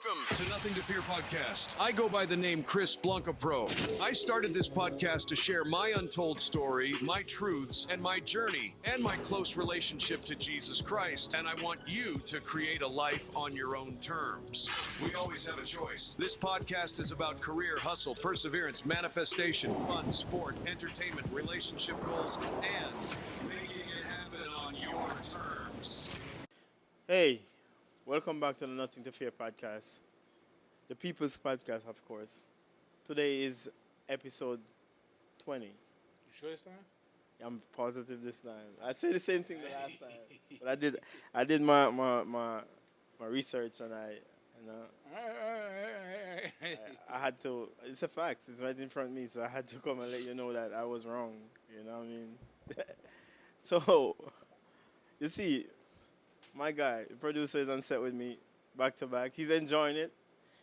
Welcome to Nothing to Fear podcast. I go by the name Chris Blanca Pro. I started this podcast to share my untold story, my truths, and my journey, and my close relationship to Jesus Christ. And I want you to create a life on your own terms. We always have a choice. This podcast is about career, hustle, perseverance, manifestation, fun, sport, entertainment, relationship goals, and making it happen on your terms. Hey, welcome back to the Nothing to Fear podcast. The People's Podcast, of course. Today is episode 20. You sure this time? I'm positive this time. I said the same thing the last time, but I did my research and I had to. It's a fact. It's right in front of me, so I had to come and let you know that I was wrong. You know what I mean? So, you see, my guy, the producer, is on set with me, back to back. He's enjoying it.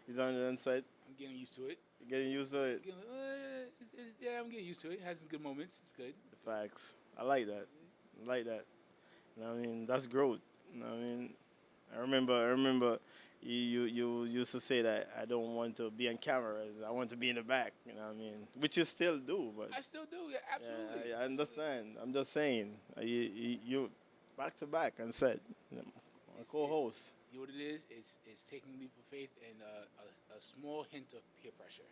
He's on set. I'm getting used to it. You're getting used to it. Yeah, I'm getting used to it. It has some good moments. It's good. Facts. I like that. I like that. You know what I mean? That's growth. You know what I mean? I remember you used to say that I don't want to be on cameras. I want to be in the back. You know what I mean? Which you still do, but I still do. Yeah, absolutely. yeah, I understand. I'm just saying. You back to back on set. My co-host. You know what it is? It's taking a leap of faith and a small hint of peer pressure.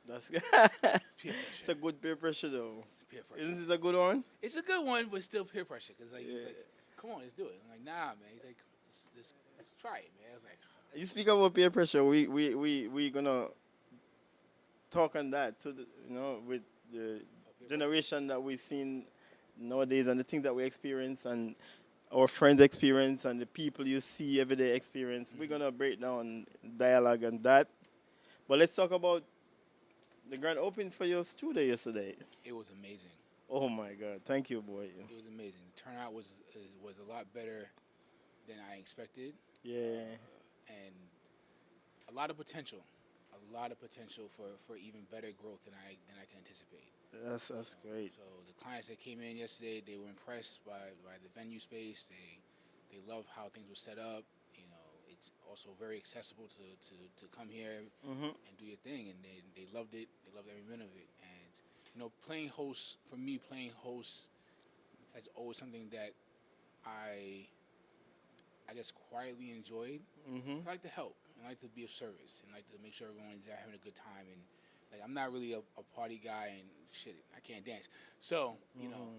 That's Peer pressure. It's a good peer pressure though. It's peer pressure. Isn't this a good one? It's a good one, but still peer pressure. Cause like, Yeah. he's like, come on, let's do it. I'm like, nah, man. He's like, let's try it, man. I was like, You speak about peer pressure. We gonna talk on that to the, with the generation that we've seen nowadays and the things that we experience and our friends experience and the people you see every day experience. Mm-hmm. We're gonna break down dialogue and that. But let's talk about the grand opening for your studio yesterday. it was amazing. Oh my God! Thank you, boy. It was amazing. The turnout was a lot better than I expected. Yeah. And a lot of potential for even better growth than I can anticipate. That's great. So the clients that came in yesterday, they were impressed by the venue space. They love how things were set up. You know, it's also very accessible to come here and do your thing, and they loved it. They loved every minute of it. And you know, playing host has always something that I guess quietly enjoyed. I like to help and I like to be of service and like to make sure everyone's having a good time. And like, I'm not really a party guy and shit. I can't dance, so you know,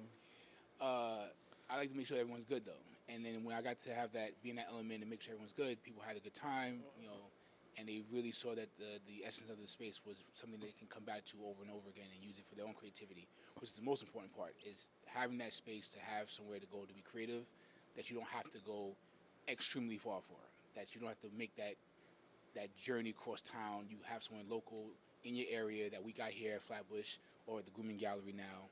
I like to make sure everyone's good though. And then when I got to have that, be in that element and make sure everyone's good, people had a good time, you know, and they really saw that the essence of the space was something they can come back to over and over again and use it for their own creativity, which is the most important part, is having that space to have somewhere to go to be creative, that you don't have to go extremely far for, that you don't have to make that journey across town. You have someone local in your area that we got here at Flatbush or at the Grooming Gallery now,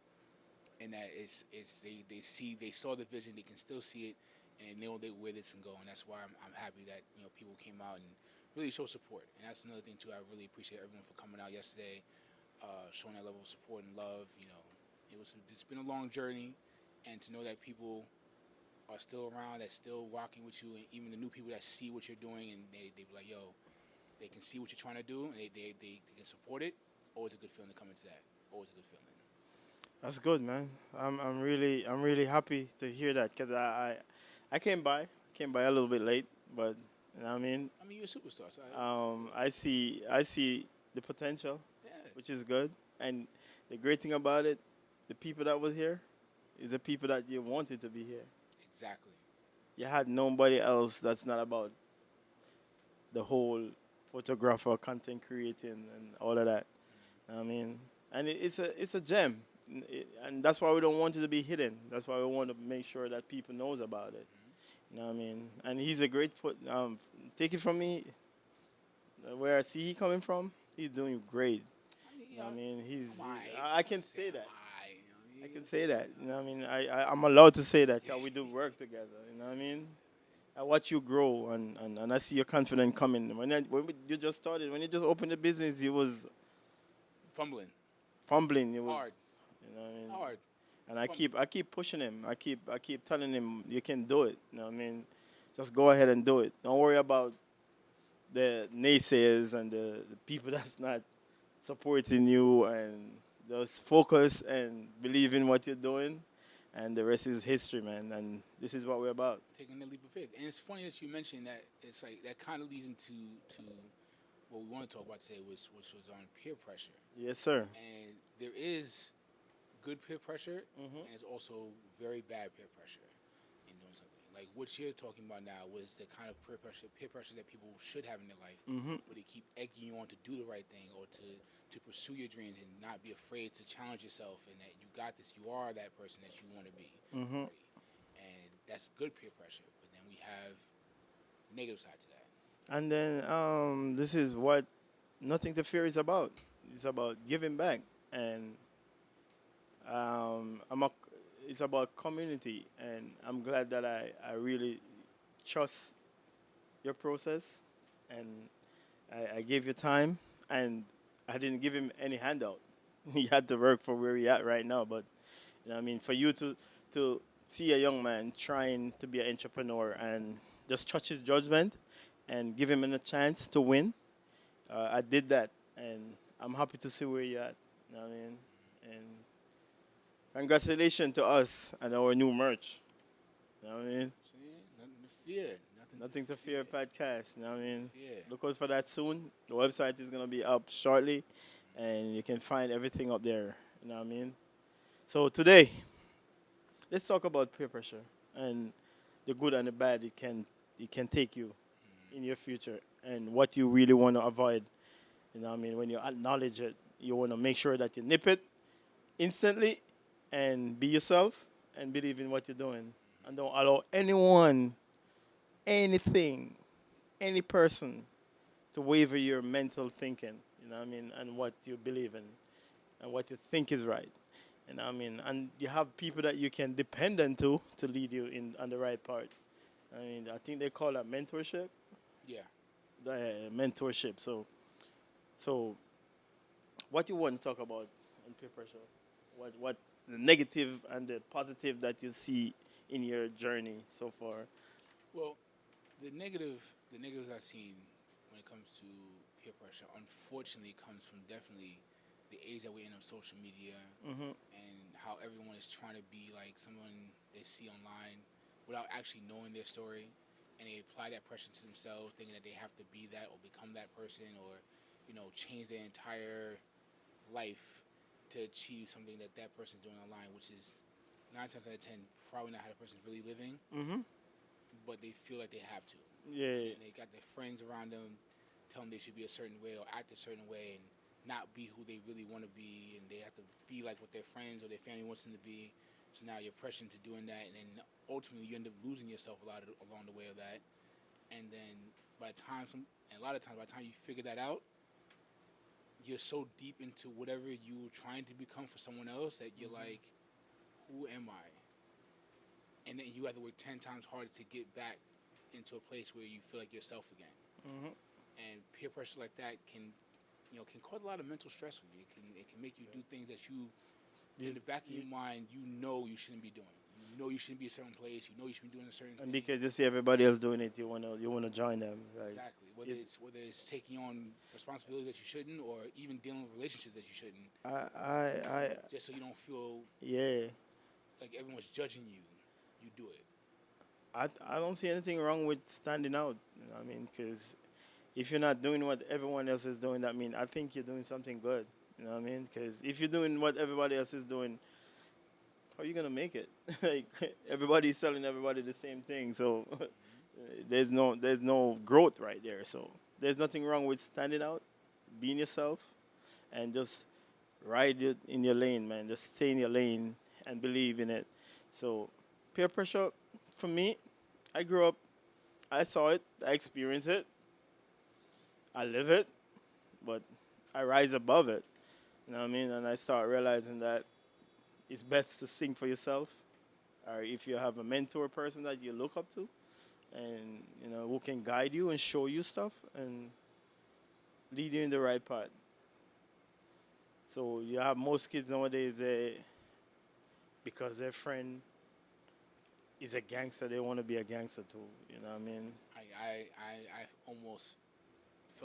and that they saw the vision, they can still see it, and they know where this can go. And that's why I'm happy that, you know, people came out and really showed support. And that's another thing too. I really appreciate everyone for coming out yesterday, showing that level of support and love. You know, it's been a long journey, and to know that people are still around, that's still rocking with you, and even the new people that see what you're doing and they be like, yo, they can see what you're trying to do and they can support it. It's always a good feeling to come into that. Always a good feeling. That's good, man. I'm really happy to hear that, because I came by a little bit late, but you know what I mean. I mean, you're a superstar, so I see the potential, yeah. which is good. And the great thing about it, the people that was here, is the people that you wanted to be here. Exactly. You had nobody else that's not about the whole photographer, content creating, and all of that. You know what I mean, and it's a gem, and that's why we don't want it to be hidden. That's why we want to make sure that people knows about it. You know what I mean? And he's a great take it from me, where I see he coming from, he's doing great. You know what I mean? I can say that. I can say that. You know what I mean? I'm allowed to say that, because we do work together. You know what I mean? I watch you grow, and I see your confidence coming. When you just started, when you just opened the business, you was fumbling. It was Hard. You know what I mean? Hard. And I keep pushing him. I keep telling him, you can do it. You know what I mean? Just go ahead and do it. Don't worry about the naysayers and the people that's not supporting you, and just focus and believe in what you're doing, and the rest is history, man. And this is what we're about. Taking the leap of faith. And it's funny that you mentioned that. It's like that kind of leads into to what we want to talk about today, which was on peer pressure. Yes, sir. And there is good peer pressure, Mm-hmm. and there's also very bad peer pressure in doing something. Like what you're talking about now was the kind of peer pressure that people should have in their life, Mm-hmm. where they keep egging you on to do the right thing or to pursue your dreams and not be afraid to challenge yourself, and that you got this, you are that person that you want to be. Mm-hmm. And that's good peer pressure. But then we have negative side to that. And then this is what Nothing to Fear is about. It's about giving back, and um, I'm a, it's about community. And I'm glad that I really trust your process, and I gave you time, and I didn't give him any handout. He had to work for where he at right now. But you know, what I mean, for you to see a young man trying to be an entrepreneur and just trust his judgment and give him a chance to win, I did that, and I'm happy to see where you're at. You know what I mean? And congratulations to us and our new merch. You know what I mean? See, nothing to fear. Nothing to fear podcast. You know what I mean? Yeah. Look out for that soon. The website is gonna be up shortly, and you can find everything up there. You know what I mean? So today, let's talk about peer pressure and the good and the bad it can take you in your future, and what you really want to avoid. You know what I mean? When you acknowledge it, you want to make sure that you nip it instantly and be yourself and believe in what you're doing, and don't allow anyone, anything, any person to waver your mental thinking, you know what I mean, and what you believe in and what you think is right. You know what I mean? And you have people that you can depend on to lead you in on the right part. I mean, I think they call that mentorship. Yeah. The mentorship. So what you want to talk about on peer pressure? What the negative and the positive that you see in your journey so far? Well, the negatives I've seen when it comes to peer pressure, unfortunately, comes from definitely the age that we're in of social media, Mm-hmm. and how everyone is trying to be like someone they see online without actually knowing their story, and they apply that pressure to themselves, thinking that they have to be that or become that person, or change their entire life to achieve something that that person's doing online, which is 9 times out of 10 probably not how the person's really living, Mm-hmm. but they feel like they have to. Yeah. And they got their friends around them telling them they should be a certain way or act a certain way and not be who they really want to be, and they have to be like what their friends or their family wants them to be. So now you're pressured into doing that, and then ultimately you end up losing yourself along the way of that. And then a lot of times by the time you figure that out, you're so deep into whatever you're trying to become for someone else that you're like, who am I? And then you have to work 10 times harder to get back into a place where you feel like yourself again. Mm-hmm. And peer pressure like that can cause a lot of mental stress on you. It can make you do things that in the back of your mind, you shouldn't be doing. You shouldn't be a certain place. You shouldn't be doing a certain thing. And because you see everybody else doing it, you wanna join them. Like, Exactly. Whether it's taking on responsibility that you shouldn't, or even dealing with relationships that you shouldn't, just so you don't feel yeah. like everyone's judging you, you do it. I don't see anything wrong with standing out. You know what I mean? Because if you're not doing what everyone else is doing, that mean I think you're doing something good. You know what I mean? Because if you're doing what everybody else is doing, how are you gonna make it? Like, everybody's selling everybody the same thing, so there's no growth right there. So there's nothing wrong with standing out, being yourself, and just ride it in your lane, man. Just stay in your lane and believe in it. So peer pressure, for me, I grew up, I saw it, I experienced it, I live it, but I rise above it. You know what I mean? And I start realizing that it's best to sing for yourself, or if you have a mentor person that you look up to, and who can guide you and show you stuff and lead you in the right path. So you have most kids nowadays, because their friend is a gangster, they want to be a gangster too. You know what I mean? I almost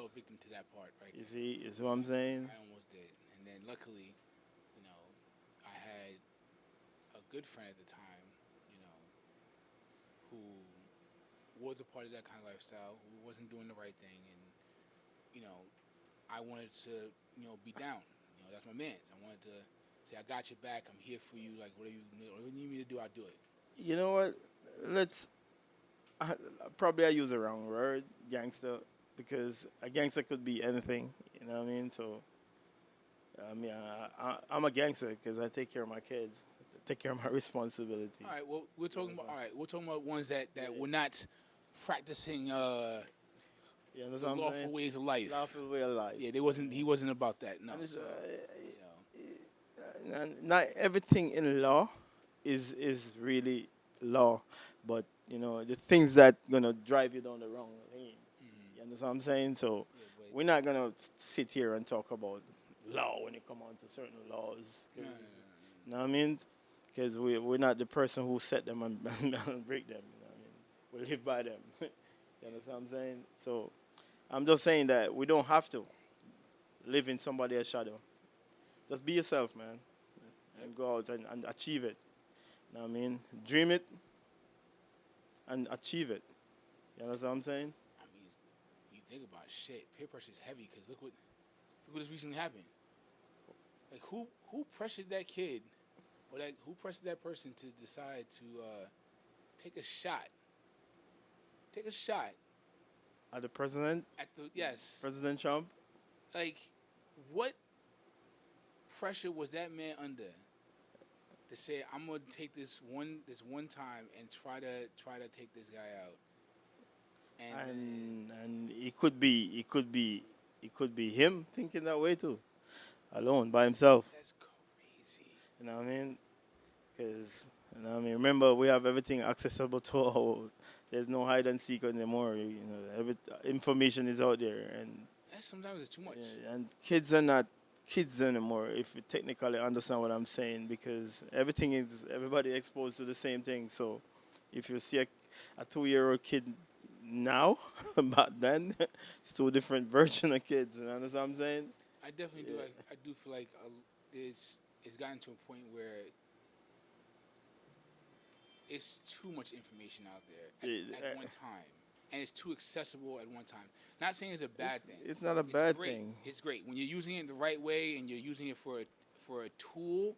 fell victim to that part right You there. see, is what I'm saying? I almost did. And then luckily, you know, I had a good friend at the time, you know, who was a part of that kind of lifestyle, who wasn't doing the right thing. And, you know, I wanted to, you know, be down. You know, that's my man's. I wanted to say, I got your back. I'm here for you. Like, whatever you need me to do, I'll do it. You know what? Let's I, probably I use the wrong word, gangster, because a gangster could be anything. You know what I mean? So, I mean, I'm a gangster because I take care of my kids, take care of my responsibility. All right. Well, we're talking about. All right. We're talking about ones that were not practicing You the understand what I'm lawful saying? ways of life. Lawful way of life. Yeah, they wasn't. He wasn't about that. No. And it's, So, you know. and not everything in law is really law, but you know the things that gonna drive you down the wrong lane. You understand what I'm saying? So Yeah, but we're not gonna sit here and talk about law when it come on to certain laws. no. You know what I mean? Because we're not the person who set them and, and break them. You know what I mean? We live by them. You understand what I'm saying? So I'm just saying that we don't have to live in somebody else's shadow. Just be yourself, man, and go out and achieve it. You know what I mean? Dream it and achieve it. You understand what I'm saying? I mean, you think about shit. Peer pressure is heavy because look what has recently happened. Like who pressured that kid, or who pressured that person to decide to take a shot? Take a shot At the president, at the yes. President Trump. Like, what pressure was that man under to say I'm gonna take this one time and try to take this guy out? And it could be him thinking that way too, alone by himself. That's crazy. You know what I mean? Because you know what I mean. Remember, we have everything accessible to our. There's no hide and seek anymore. You know, information is out there, and Sometimes it's too much. and kids are not kids anymore. If you technically understand what I'm saying, because everybody exposed to the same thing. So, if you see a 2-year-old kid now, back then, it's two different version of kids. You understand what I'm saying? I definitely do. I do feel like it's gotten to a point where it's too much information out there at one time, and it's too accessible at one time. Not saying it's a bad thing. It's not a bad great. thing. It's great when you're using it the right way and you're using it for a tool,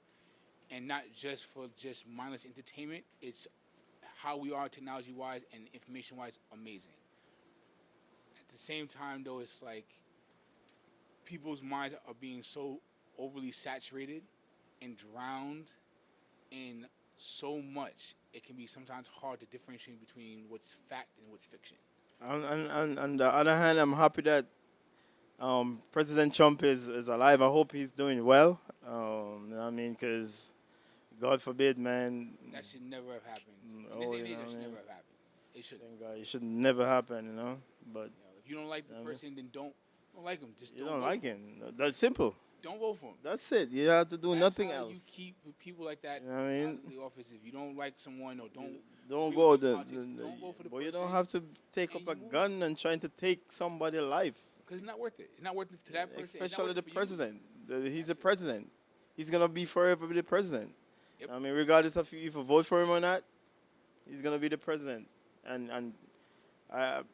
and not just for mindless entertainment. It's how we are technology wise and information wise amazing. At the same time, though, it's like people's minds are being so overly saturated and drowned in so much, it can be sometimes hard to differentiate between what's fact and what's fiction. And on the other hand, I'm happy that President Trump is alive. I hope he's doing well. You know what I mean? Because God forbid, man. That should never have happened. In Oh, this day you and age, know that what should I mean? never have happened. It should. Thank God, it should never happen, you know. But You know, if you don't like the person, then don't like him. Just you don't don't vote like for him. That's simple. Don't vote for him. That's it. You have to do That's nothing how else. You keep people like that You know what I mean? out of the office. If you don't like someone or don't Don't agree go with the, politics, don't vote for the but you person. don't have to take and up a you move. gun and trying to take somebody's life. Because it's not worth it. It's not worth it to that person. It's not Especially worth the it for you. president. He's That's the it. president. He's gonna be forever the president. Yep. I mean, regardless of if you vote for him or not, he's gonna be the president. And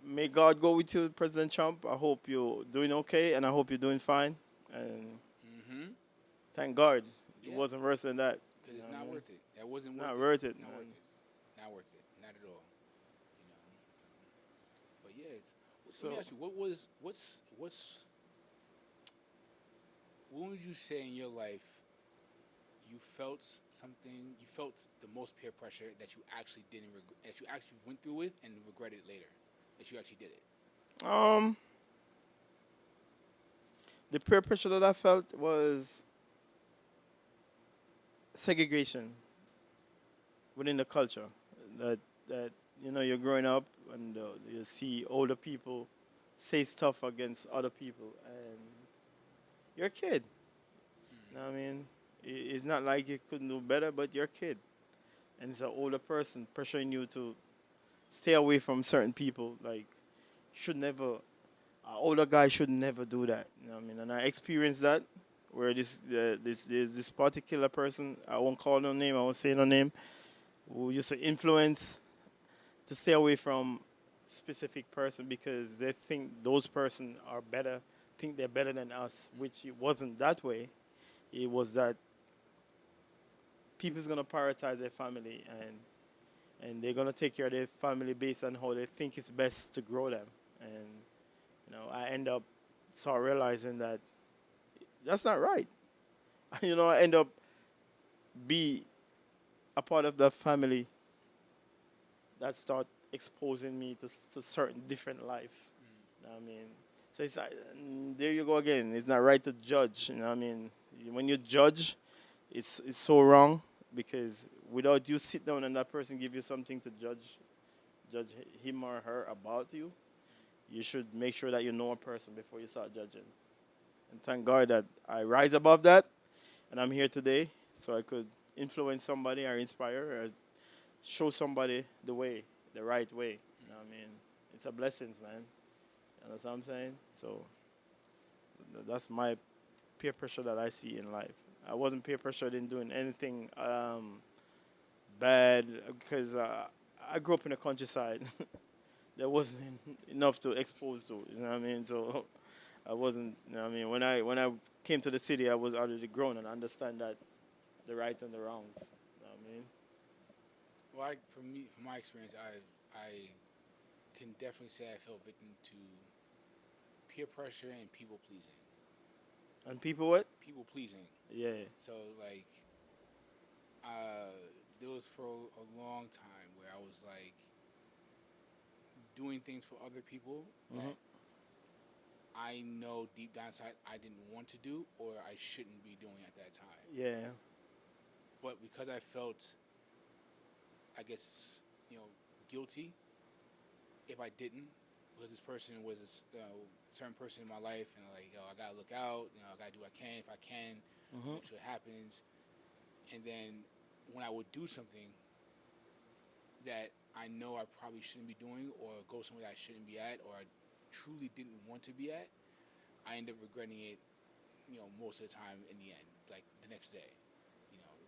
may God go with you, President Trump. I hope you're doing okay, and I hope you're doing fine. And thank God it Yeah. wasn't worse than that. Because it's You know not what I mean? worth it. That wasn't Not worth worth it, Not man. worth it. Not worth it. Not at all. You know. But yeah, let me So- ask you, what would you say in your life you felt something, you felt the most peer pressure that you actually didn't that you actually went through with and regretted later that you actually did it? The peer pressure that I felt was segregation within the culture. That you know you're growing up and you see older people say stuff against other people, and you're a kid. You know what I mean? It's not like you couldn't do better, but you're a kid, and it's an older person pressuring you to stay away from certain people. Like, you should never An older guy should never do that. You know what I mean? And I experienced that where this particular person, I won't call no name, I won't say no name, who used to influence to stay away from specific person because they think those person are better, think they're better than us, which it wasn't that way. It was that people's gonna prioritize their family and they're gonna take care of their family based on how they think it's best to grow them. And I end up start realizing that that's not right. I end up be a part of that family that start exposing me to certain different life. You know what I mean? So it's like, there you go again. It's not right to judge. You know what I mean? When you judge, it's so wrong because without you sit down and that person give you something to judge him or her about you, you should make sure that you know a person before you start judging. And thank God that I rise above that and I'm here today so I could influence somebody or inspire or show somebody the way, the right way. You know what I mean? It's a blessing, man. You know what I'm saying? So that's my peer pressure that I see in life. I wasn't peer pressured in doing anything bad because I grew up in the countryside. There wasn't enough to expose to. You know what I mean? So I wasn't. You know what I mean? When I came to the city, I was already grown and understand that the right and the wrongs. You know what I mean? Well, from my experience, I can definitely say I fell victim to peer pressure and people pleasing. And people what? People pleasing. Yeah. So like, there was for a long time where I was like doing things for other people that I know deep down inside I didn't want to do or I shouldn't be doing at that time. Yeah. But because I felt, I guess, guilty if I didn't, because this person was a certain person in my life, and like, I gotta look out, I gotta do what I can if I can, make sure it happens. And then when I would do something that I know I probably shouldn't be doing, or go somewhere that I shouldn't be at, or I truly didn't want to be at, I end up regretting it, most of the time in the end, like the next day,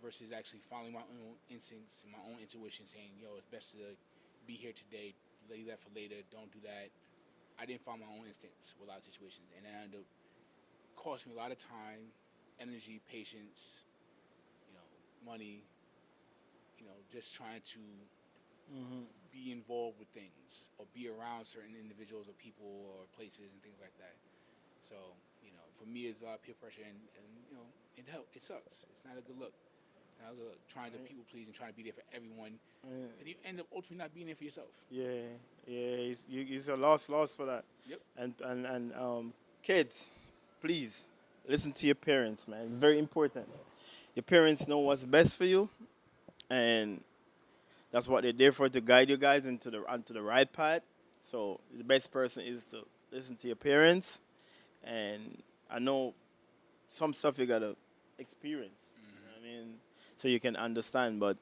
versus actually following my own instincts and my own intuition, saying, it's best to be here today, leave that for later, don't do that. I didn't follow my own instincts with a lot of situations, and that ended up costing me a lot of time, energy, patience, money, just trying to be involved with things or be around certain individuals or people or places and things like that. So, for me, it's a lot of peer pressure, and it sucks. It's not a good look. Trying to people please and trying to be there for everyone, and you end up ultimately not being there for yourself. Yeah. It's a loss for that. Yep. And kids, please listen to your parents, man. It's very important. Your parents know what's best for you, and that's what they're there for, to guide you guys onto the right path. So the best person is to listen to your parents, and I know some stuff you gotta experience. You know what I mean, so you can understand. But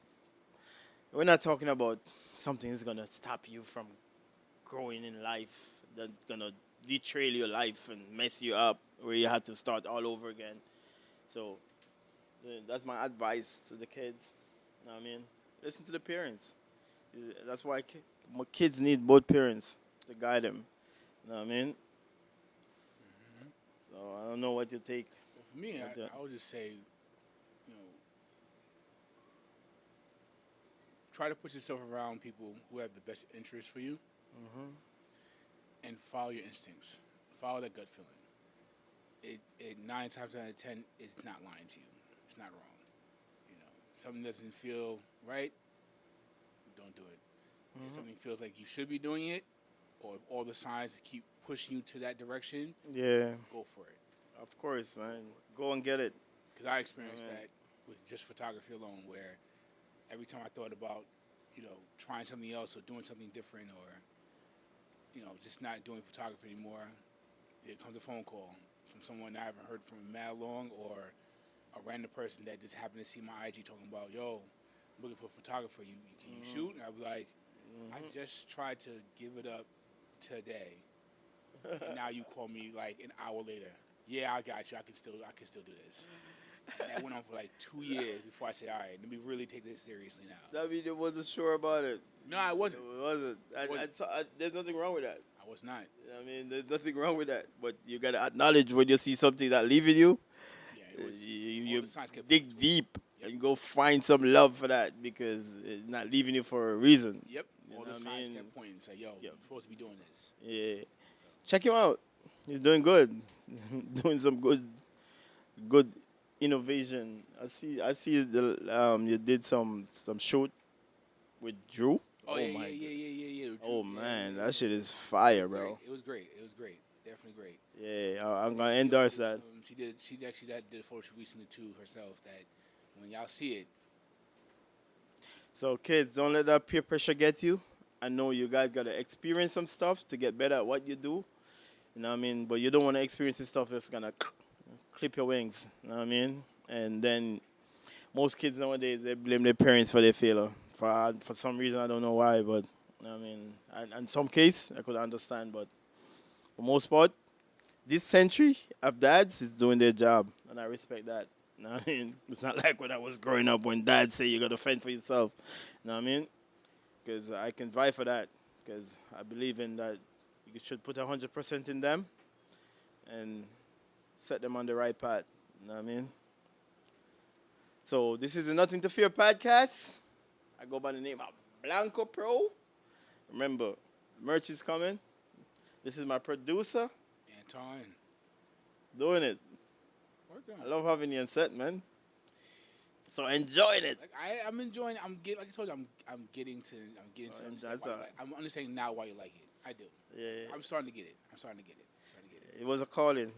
we're not talking about something that's gonna stop you from growing in life, that's gonna derail your life and mess you up, where you have to start all over again. So that's my advice to the kids. You know what I mean? Listen to the parents. That's why kids need both parents to guide them. You know what I mean? So I don't know what you take. Well, for me, I would just say, try to put yourself around people who have the best interest for you, and follow your instincts. Follow that gut feeling. It 9 times out of 10 is not lying to you. It's not wrong. Something doesn't feel right, don't do it. If something feels like you should be doing it, or all the signs keep pushing you to that direction, go for it. Of course, man. Go and get it. Because I experienced that with just photography alone, where every time I thought about, trying something else or doing something different, or, just not doing photography anymore, there comes a phone call from someone I haven't heard from in mad long, or a random person that just happened to see my IG talking about, I'm looking for a photographer. Can you shoot? And I'd be like, I just tried to give it up today, And now you call me like an hour later. Yeah, I got you. I can still do this. And that went on for like 2 years before I said, all right, let me really take this seriously now. That means you wasn't sure about it. No, I wasn't. It wasn't. There's nothing wrong with that. I was not. I mean, there's nothing wrong with that. But you gotta acknowledge when you see something that leaving you. Yeah, it was. You the signs kept dig pointing to it. deep and go find some love for that because it's not leaving you for a reason. Yep. You All know the what I signs mean? kept pointing and say, yo, you're supposed to be doing this. Yeah. Check him out. He's doing good. Doing some good innovation. I see you did some shoot with Drew. Oh, yeah. Oh man, that shit is fire, bro. It was great. Definitely great. Yeah, I'm gonna endorse that. She actually did a photo shoot recently too herself. That when y'all see it. So kids, don't let that peer pressure get you. I know you guys gotta experience some stuff to get better at what you do. You know what I mean? But you don't want to experience this stuff that's gonna clip your wings. You know what I mean? And then most kids nowadays they blame their parents for their failure. For some reason I don't know why, but I mean, in some case I could understand, but for most part, this century of dads is doing their job, and I respect that. You know what I mean? It's not like when I was growing up when dad say you got to fend for yourself. You know what I mean? Because I can vie for that. Because I believe in that you should put 100% in them and set them on the right path. You know what I mean? So this is the Nothing to Fear podcast. I go by the name of Blanco Pro. Remember, merch is coming. This is my producer. Anton. Doing it. Working. I love having you on set, man. So enjoying it. Like I'm enjoying. Like I told you, I'm getting to understand. I'm understanding now why you like it. I do. Yeah. I'm starting to get it. It was a calling.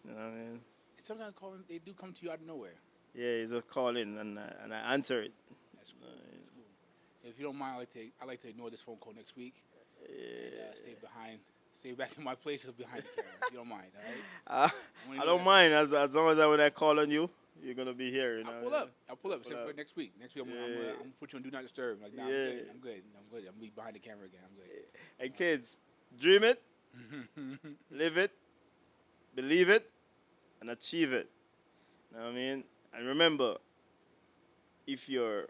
You know what I mean? Sometimes calling, they do come to you out of nowhere. Yeah, it's a calling, and I answer it. That's cool. That's cool. If you don't mind, I like to ignore this phone call next week. Yeah. And stay back in my place behind the camera. If you don't mind, all right? I don't mind as long as when I call on you, you're gonna be here. You know? I'll pull up. Except for next week. Next week, I'm gonna put you on Do Not Disturb. Like, nah, I'm good. I'm gonna be behind the camera again. I'm good. Hey kids, dream it, live it, believe it, and achieve it. You know what I mean? And remember, if you're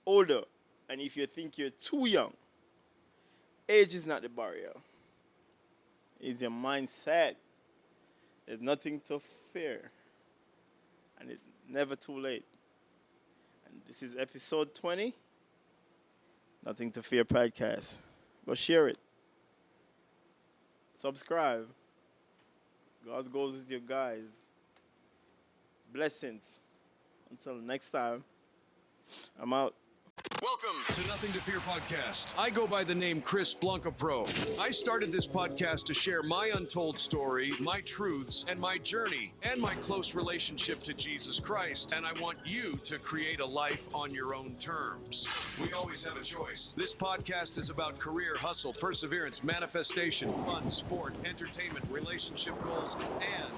older and if you think you're too young, age is not the barrier. It's your mindset. There's nothing to fear. And it's never too late. And this is episode 20. Nothing to Fear podcast. Go share it. Subscribe. God goes with you guys. Blessings. Until next time, I'm out. Welcome to Nothing to Fear podcast. I go by the name Chris Blanca Pro. I started this podcast to share my untold story, my truths, and my journey, and my close relationship to Jesus Christ. And I want you to create a life on your own terms. We always have a choice. This podcast is about career, hustle, perseverance, manifestation, fun, sport, entertainment, relationship goals, and